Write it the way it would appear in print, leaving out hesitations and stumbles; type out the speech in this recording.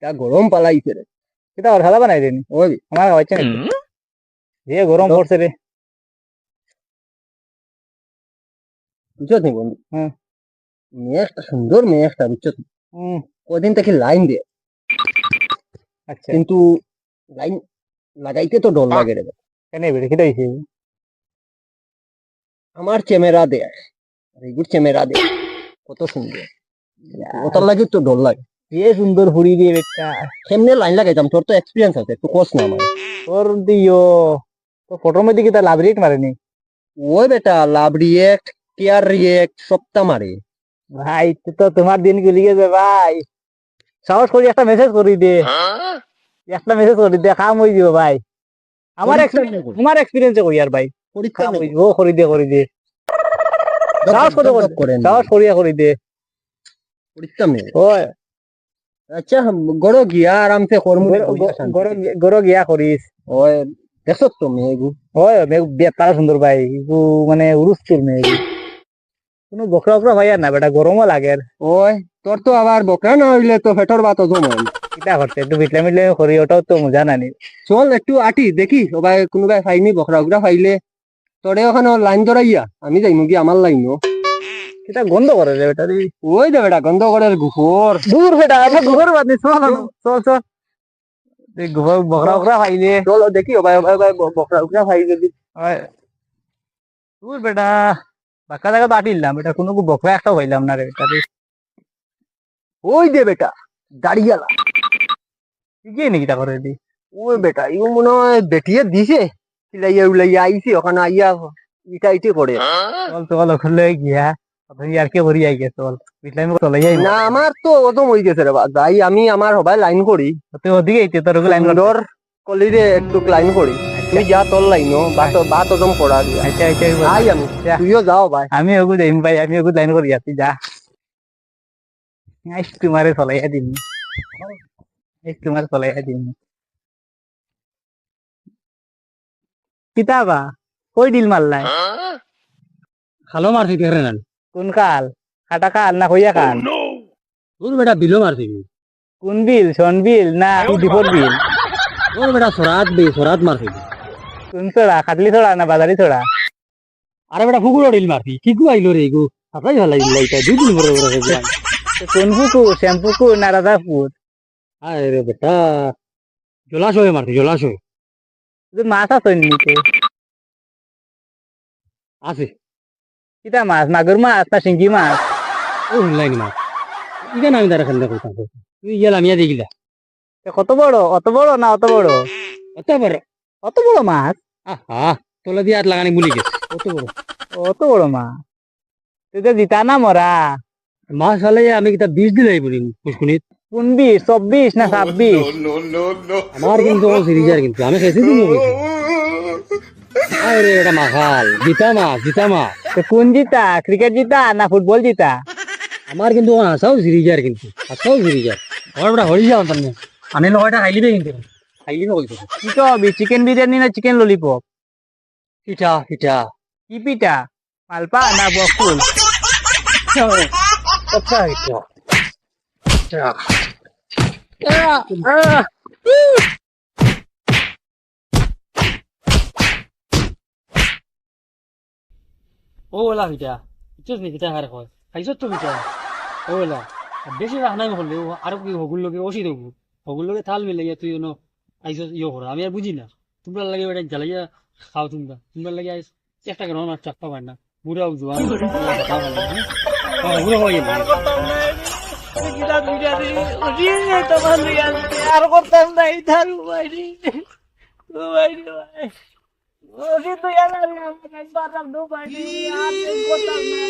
তা গরম পালাইছে রে। কিতা আর খালা বানাই দেনি ওই আমার খাওয়াইছে না যে গরম পড়ছে রে বুঝছো নি বন্ধু, হ্যাঁ মেঘটা সুন্দর, মেঘটা বুঝছো তো? হুম কদিন থেকে লাইন দে, আচ্ছা কিন্তু লাইন লাগাইতে তো ডর লাগে রে। কেন বেড়ে কিতা হইছে আমার ক্যামেরা দে, রেগুর ক্যামেরা দে, কত সুন্দর, ওটার লাগে তো ডর লাগে। যে সুন্দর হুড়ি দিয়ে বেটা কেমনে লাইন লাগাইতাম, তোর তো এক্সপিরিয়েন্স আছে, একটু কস না আমার। তোর দিও তো ফটোর মধ্যে কিতা লাভ রেট মারেনি ওই বেটা লাভ রিয়েক্ট, কেয়ার রিয়েক্ট সবটা মারে। ভাই তো তোমার দিন গুলি গেছে ভাই সাহস করি একটা মেসেজ করি দে একটা মেসেজ করি দে কাম হয়ে যাব ভাই আমার তোমার এক্সপিরিয়েন্সে কই আর ভাই কাম হয়ে যাব করি দে সাহস কত করেন সাহস করিয়া করি দে পড়তাম না। ওই আচ্ছা গড় গিয়া আরামসে কর্ম গরো গিয়া করিস ওই দেখো তো মেঘু, ওই বেতারা সুন্দর ভাই ইগু মানে উরুস্তুর মেয়ে কোনো বকরা বকরা ভাই আর না বেটা গরমও লাগে ওই তোর তো আবার বকরা না হইলে তো পেটর ভাত জমে। কিতা করতে একটু বিটলা মিটলে করি ওটাও তো মজা নানি চল একটু আটি দেখি সবাই কোনোবাই ফাইনি বকরা উকরা ফাইলে তোরে ওখানে লাইন ধরাইয়া আমি যাইমু কি আমার লাইনও। কিতা গন্ধ করে রে বেটা রে ওই দে বেটা গন্ধকরের গুফর। দূর বেটা আমরা ঘর বাদ নি চল চল চল এই ঘর বকরা বকরা ভাইলে চল দেখি ওবাই ওবাই ওবাই বকরা উকরা ফাই যদি। ওই দূর বেটা বাক্কা জায়গা তো আটিলাম বেটা কোনো বকরা একটা হইলাম না রে বেটা রে ওই দে বেটা দাঁড়িয়ালা, কি নি কিতা করে দি ওই বেটা ইও মনে হয় বেটিয়ে দিছে, সিলাইয়া উলাইয়া আইছি ওখানে আইয়া ইটা ইটি করে। চল চল ওখানে গিয়া আপনি আর কি করি আই গে চল বিটলা আমি চলে যাই না আমার তো ওদম হয়ে গেছে রে বা, যাই আমি আমার সবাই লাইন করি, তুই ওদিকে আইতে তোর লাইন সুন্দর কলিরে একটু লাইন করি, তুই যা তোর লাইনও বাত ওদম করা গিয়া। আচ্ছা আচ্ছা আই আমি, তুইও যাও ভাই। আমি ওগু যাইম ভাই আমি ওগু লাইন করি আছি যা আইস তোমারে চলাইয়া দিম আইস তোমার চলাইয়া দিম কিতাবা কই ডিল মারলাই খালো মারছি দেখরে না কোন কাল কাটা কাল না কইয়া কাল তোর বেটা বিলো মারছি, কোন বিল শন বিল না দীপর বিল তোর বেটা সরাত মারছি। কোন ছড়া খাটলি ছড়া না বাজারি ছড়া আরে বেটা ফুকুর ডিল মারছি, কি কু আইলো রে গো, সাতাই ভালো লাগিল এটা দুই দিন পরে পরে গেলাম। কোন পুকু শ্যাম্পুকু না রাধাপুর আরে বেটা জলাশয় মারছি, জলাশয় মাছ আছে নিতে আছে। কিতা মাছ মাগুর মাছ না শিঙ্গি মাছ ও লাইন মার ইটা আমি তারা খান্দা করতাম, তুই গেলাম ইয়া দেখিলা কত বড় অত বড় না অত বড় অত বড়, অত বড় মাছ আহা তোলা দিয়ে হাত লাগানি বুলি গেছে, অত বড় অত বড় মাছ তুই তো জিতা না মরা মাছ হলে আমি কিতা 20 দিলাই বলি পুষ্কুনিত। 19 24 না 26 আমার কিন্তু সিরিজার কিন্তু আমি খেয়েছি তুমি বলছি। আরে এটা মাখাল জিতা মাছ, জিতা মাছ তো কোন জিতা ক্রিকেট জিতা না ফুটবল জিতা আমার কিন্তু আসাও সিরিজার, কিন্তু আসাও সিরিজার আমার বেটা হয়ে যাও তার আমি লগটা খাইলিবে কিন্তু খাইলিবে কইছো কি কবি চিকেন বিরিয়ানি না চিকেন ললিপপ পিঠা পিঠা কি পিঠা মালপা না বকুল কথা পিঠা পিঠা। ও ওলা পিঠা ইচ্ছুস নি পিঠা খারে কয় খাইছ তো পিঠা ও ওলা বেশি রাখ নাই করলে আর কি হগুল লগে ওসি দেবো হগুল লগে থাল মিলে তুই ন আইস ইয়ে করো আমি আর বুঝি না তোমরা লাগে ওটা জ্বালাইয়া খাও তোমরা লাগে আইস চেষ্টা করো আমার চাপা পার না বুড়াও জোয়ান বুড়ো হয় না আর করতাম না এই ধারু বাইরে বাইরে তুই আর করতাম না